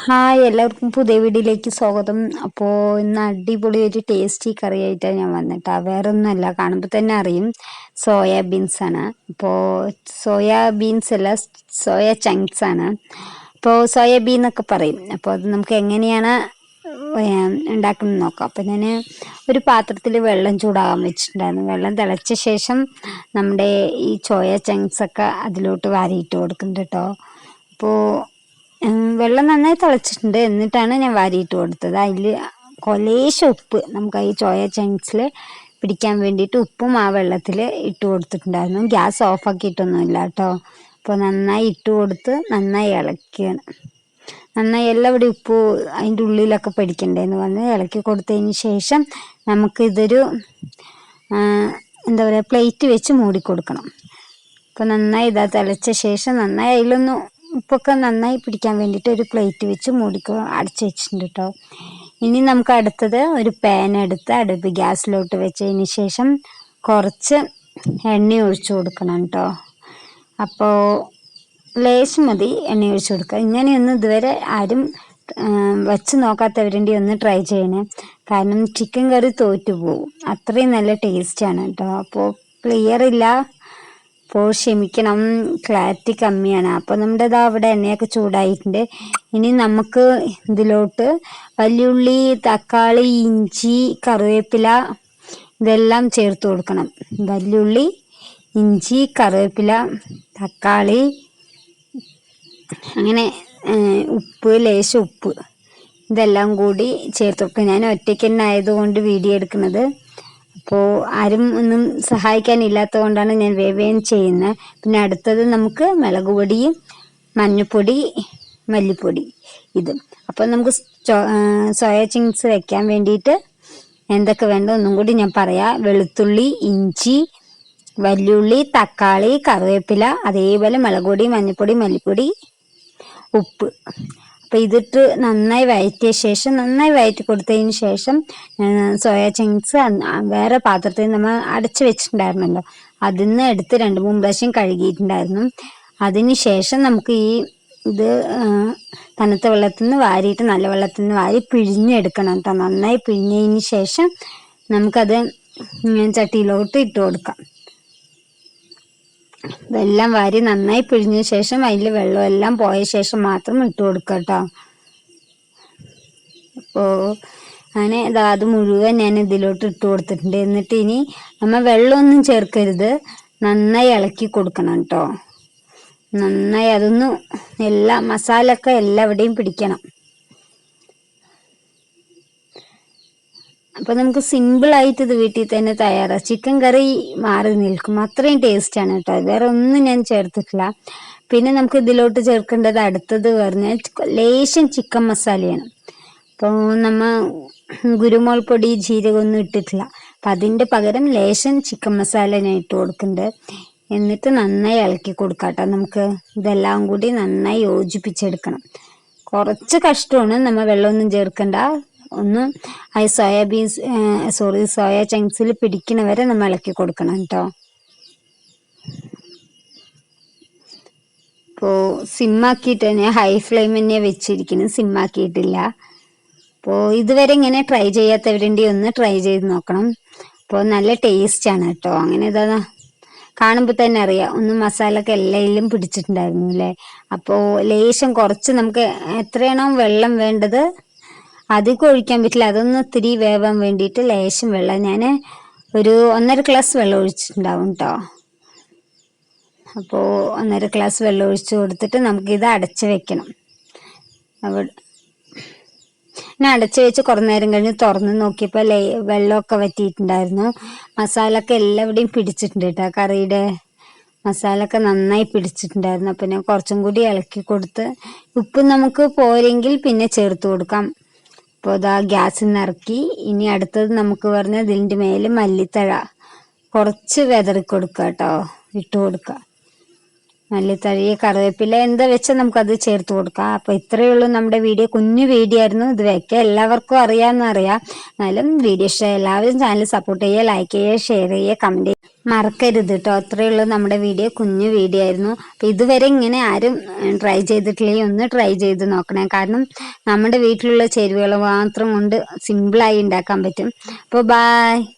Hi, എല്ലാവർക്കും പുതിയ വീഡിയോയിലേക്ക് സ്വാഗതം. അപ്പോൾ ഇന്ന് അടിപൊളി ഒരു ടേസ്റ്റി കറി ആയിട്ടാണ് ഞാൻ വന്നിട്ടാ. വേറെ ഒന്നുമല്ല, കാണുമ്പോൾ തന്നെ അറിയും, സോയാബീൻസ് ആണ്. അപ്പോൾ സോയാബീൻസ് അല്ല, സോയ ചങ്ക്സ് ആണ്. അപ്പോൾ സോയാബീൻ എന്നൊക്കെ പറയും. അപ്പോൾ അത് നമുക്ക് എങ്ങനെയാണ് ഉണ്ടാക്കുന്നത് നോക്കാം. അപ്പോൾ ഞാൻ ഒരു പാത്രത്തിൽ വെള്ളം ചൂടാകാൻ വെച്ചിട്ടുണ്ടായിരുന്നു. വെള്ളം തിളച്ച ശേഷം നമ്മുടെ ഈ സോയ ചങ്ക്സ് ഒക്കെ അതിലോട്ട് വാരിയിട്ട് കൊടുക്കുന്നുണ്ട് കേട്ടോ. അപ്പോൾ വെള്ളം നന്നായി തിളച്ചിട്ടുണ്ട്. എന്നിട്ടാണ് ഞാൻ വാരിയിട്ട് കൊടുത്തത്. അതിൽ കുറേശ്ശെ ഉപ്പ് നമുക്ക് ഈ സോയ ചങ്ക്സിൽ പിടിക്കാൻ വേണ്ടിയിട്ട് ഉപ്പും ആ വെള്ളത്തിൽ ഇട്ട് കൊടുത്തിട്ടുണ്ടായിരുന്നു. ഗ്യാസ് ഓഫാക്കിയിട്ടൊന്നുമില്ല കേട്ടോ. അപ്പോൾ നന്നായി ഇട്ട് കൊടുത്ത് നന്നായി ഇളക്കുകയാണ്. നന്നായി എല്ലാവിടെയും ഉപ്പ് അതിൻ്റെ ഉള്ളിലൊക്കെ പിടിക്കണ്ടേന്ന് പറഞ്ഞ് ഇളക്കി കൊടുത്തതിന് ശേഷം നമുക്കിതൊരു എന്താ പറയുക, പ്ലേറ്റ് വെച്ച് മൂടിക്കൊടുക്കണം. അപ്പോൾ നന്നായി ഇതാ തിളച്ച ശേഷം നന്നായി അതിലൊന്ന് ഉപ്പൊക്കെ നന്നായി പിടിക്കാൻ വേണ്ടിയിട്ട് ഒരു പ്ലേറ്റ് വെച്ച് അടച്ചു വെച്ചിട്ടുണ്ട് കേട്ടോ. ഇനി നമുക്ക് അടുത്തത് ഒരു പാൻ എടുത്ത് അടുപ്പ് ഗ്യാസിലോട്ട് വെച്ചതിന് ശേഷം കുറച്ച് എണ്ണ ഒഴിച്ചു കൊടുക്കണം കേട്ടോ. അപ്പോൾ ലേശം മതി എണ്ണ ഒഴിച്ചു കൊടുക്കുക. ഇങ്ങനെയൊന്നും ഇതുവരെ ആരും വച്ച് നോക്കാത്തവരുടെ ഒന്ന് ട്രൈ ചെയ്യണേ. കാരണം ചിക്കൻ കറി തോറ്റു പോകും, അത്രയും നല്ല ടേസ്റ്റാണ് കേട്ടോ. അപ്പോൾ ക്ലിയർ ഇല്ല, അപ്പോൾ ക്ഷമിക്കണം, ക്ലാരിറ്റി കമ്മിയാണ്. അപ്പോൾ നമ്മുടെ അവിടെ എണ്ണയൊക്കെ ചൂടായിട്ടുണ്ട്. ഇനി നമുക്ക് ഇതിലോട്ട് വലിയുള്ളി, തക്കാളി, ഇഞ്ചി, കറിവേപ്പില ഇതെല്ലാം ചേർത്ത് കൊടുക്കണം. വലിയുള്ളി, ഇഞ്ചി, കറിവേപ്പില, തക്കാളി, അങ്ങനെ ഉപ്പ്, ലേശം ഉപ്പ്, ഇതെല്ലാം കൂടി ചേർത്ത് കൊടുക്കുക. ഞാൻ ഒറ്റയ്ക്ക് തന്നെ ആയതുകൊണ്ട് വീഡിയോ എടുക്കുന്നത്. അപ്പോൾ ആരും ഒന്നും സഹായിക്കാനില്ലാത്തത് കൊണ്ടാണ് ഞാൻ വേഗം ചെയ്യുന്നത്. പിന്നെ അടുത്തത് നമുക്ക് മുളക് പൊടിയും മഞ്ഞൾപ്പൊടി, മല്ലിപ്പൊടി ഇത്. അപ്പോൾ നമുക്ക് സോയ ചിങ്സ് വെക്കാൻ വേണ്ടിയിട്ട് എന്തൊക്കെ വേണ്ട ഒന്നും കൂടി ഞാൻ പറയാം. വെളുത്തുള്ളി, ഇഞ്ചി, വലിയുള്ളി, തക്കാളി, കറിവേപ്പില, അതേപോലെ മുളക് പൊടി, മഞ്ഞൾപ്പൊടി, മല്ലിപ്പൊടി, ഉപ്പ്. അപ്പോൾ ഇതിട്ട് നന്നായി വഴറ്റിയ ശേഷം, നന്നായി വഴറ്റി കൊടുത്തതിന് ശേഷം സോയ ചങ്ക്സ് വേറെ പാത്രത്തിൽ നമ്മൾ അടച്ചു വെച്ചിട്ടുണ്ടായിരുന്നല്ലോ, അതിൽ നിന്ന് എടുത്ത് 2-3 പ്രാവശ്യം കഴുകിയിട്ടുണ്ടായിരുന്നു. അതിന് ശേഷം നമുക്ക് ഇത് തണുത്ത വെള്ളത്തിൽ നിന്ന് വാരിയിട്ട് നല്ല വെള്ളത്തിൽ നിന്ന് വാരി പിഴിഞ്ഞെടുക്കണം കേട്ടോ. നന്നായി പിഴിഞ്ഞതിന് ശേഷം നമുക്കത് ചട്ടിയിലോട്ട് ഇട്ട് കൊടുക്കാം. ഇതെല്ലാം വാരി നന്നായി പിഴിഞ്ഞ ശേഷം അതിൽ വെള്ളമെല്ലാം പോയ ശേഷം മാത്രം ഇട്ട് കൊടുക്കുക കേട്ടോ. അപ്പോൾ അങ്ങനെ അത് മുഴുവൻ ഞാൻ ഇതിലോട്ട് ഇട്ട് കൊടുത്തിട്ടുണ്ട്. എന്നിട്ട് ഇനി നമ്മൾ വെള്ളമൊന്നും ചേർക്കരുത്, നന്നായി ഇളക്കി കൊടുക്കണം കേട്ടോ. നന്നായി അതൊന്ന് മസാല ഒക്കെ എല്ലാവിടെയും പിടിക്കണം. അപ്പോൾ നമുക്ക് സിമ്പിളായിട്ട് ഇത് വീട്ടിൽ തന്നെ തയ്യാറാക്കാം. ചിക്കൻ കറി മാറി നിൽക്കും, അത്രയും ടേസ്റ്റാണ് കേട്ടോ. വേറെ ഒന്നും ഞാൻ ചേർത്തിട്ടില്ല. പിന്നെ നമുക്ക് ഇതിലോട്ട് ചേർക്കേണ്ടത് അടുത്തത് പറഞ്ഞാൽ ലേശം ചിക്കൻ മസാലയാണ്. അപ്പോൾ നമ്മൾ കുരുമുളക് പൊടി, ജീരകമൊന്നും ഇട്ടിട്ടില്ല. അപ്പം അതിൻ്റെ പകരം ലേശം ചിക്കൻ മസാല ഞാൻ ഇട്ട് കൊടുക്കുന്നുണ്ട്. എന്നിട്ട് നന്നായി ഇളക്കി കൊടുക്കാം കേട്ടോ. നമുക്ക് ഇതെല്ലാം കൂടി നന്നായി യോജിപ്പിച്ചെടുക്കണം. കുറച്ച് കഷ്ടമാണ്, നമ്മൾ വെള്ളമൊന്നും ചേർക്കണ്ട. ഒന്ന് സോയ ചങ്ക്സിൽ പിടിക്കണ വരെ നമ്മൾ ഇളക്കി കൊടുക്കണം കേട്ടോ. അപ്പോൾ സിമ്മാക്കിയിട്ട് ഞാൻ ഹൈ ഫ്ലെയിം തന്നെ വെച്ചിരിക്കുന്നു, സിമ്മാക്കിയിട്ടില്ല. അപ്പോൾ ഇതുവരെ ഇങ്ങനെ ട്രൈ ചെയ്യാത്തവരുടെ ഒന്ന് ട്രൈ ചെയ്ത് നോക്കണം. അപ്പോൾ നല്ല ടേസ്റ്റാണ് കേട്ടോ. അങ്ങനെ ഇതാ കാണുമ്പോൾ തന്നെ അറിയാം, ഒന്ന് മസാലയൊക്കെ എല്ലായിലും പിടിച്ചിട്ടുണ്ടായിരുന്നു അല്ലേ. അപ്പോൾ ലേശം കുറച്ച് നമുക്ക് എത്രയാണോ വെള്ളം വേണ്ടത് അധികം ഒഴിക്കാൻ പറ്റില്ല, അതൊന്ന് ഇത്തിരി വേവാൻ വേണ്ടിയിട്ട് ലേശം വെള്ളം ഞാൻ ഒരു 1.5 ഗ്ലാസ് വെള്ളം ഒഴിച്ചിട്ടുണ്ടാവും കേട്ടോ. അപ്പോൾ 1.5 ഗ്ലാസ് വെള്ളം ഒഴിച്ച് കൊടുത്തിട്ട് നമുക്കിത് അടച്ച് വെക്കണം. ഞാൻ അടച്ച് വെച്ച് കുറേ നേരം കഴിഞ്ഞ് തുറന്ന് നോക്കിയപ്പോൾ വെള്ളമൊക്കെ വറ്റിയിട്ടുണ്ടായിരുന്നു. മസാല ഒക്കെ എല്ലാവിടെയും പിടിച്ചിട്ടുണ്ട് കേട്ടോ. കറിയുടെ മസാല ഒക്കെ നന്നായി പിടിച്ചിട്ടുണ്ടായിരുന്നു. അപ്പോൾ ഞാൻ കുറച്ചും കൂടി ഇളക്കി കൊടുത്ത്, ഉപ്പ് നമുക്ക് പോരെങ്കിൽ പിന്നെ ചേർത്ത് കൊടുക്കാം. അപ്പോൾ ഗ്യാസിൽ നിന്ന് ഇറക്കി. ഇനി അടുത്തത് നമുക്ക് പറഞ്ഞാൽ ഇതിൻ്റെ മേലെ മല്ലിത്തഴ കുറച്ച് വിതറി കൊടുക്കുക കേട്ടോ, ഇട്ട് കൊടുക്കുക. മല്ലിത്തഴി, കറിവേപ്പില എന്താ വെച്ചാൽ നമുക്കത് ചേർത്ത് കൊടുക്കാം. അപ്പോൾ ഇത്രയേ ഉള്ളൂ നമ്മുടെ വീഡിയോ. കുഞ്ഞു വീഡിയോ ആയിരുന്നു. ഇത് വെക്കാൻ എല്ലാവർക്കും അറിയാമെന്നറിയാം. എന്നാലും വീഡിയോ ഇഷ്ടം എല്ലാവരും ചാനൽ സപ്പോർട്ട് ചെയ്യുക, ലൈക്ക് ചെയ്യുക, ഷെയർ ചെയ്യുക, കമൻറ്റ് ചെയ്യുക മറക്കരുത് കേട്ടോ. അത്രയേ ഉള്ളൂ നമ്മുടെ വീഡിയോ. കുഞ്ഞു വീഡിയോ ആയിരുന്നു. അപ്പോൾ ഇതുവരെ ഇങ്ങനെ ആരും ട്രൈ ചെയ്തിട്ടില്ലെങ്കിൽ ഒന്ന് ട്രൈ ചെയ്ത് നോക്കണേ. കാരണം നമ്മുടെ വീട്ടിലുള്ള ചേരുവകൾ മാത്രം കൊണ്ട് സിമ്പിളായി ഉണ്ടാക്കാൻ പറ്റും. അപ്പോൾ ബായ്.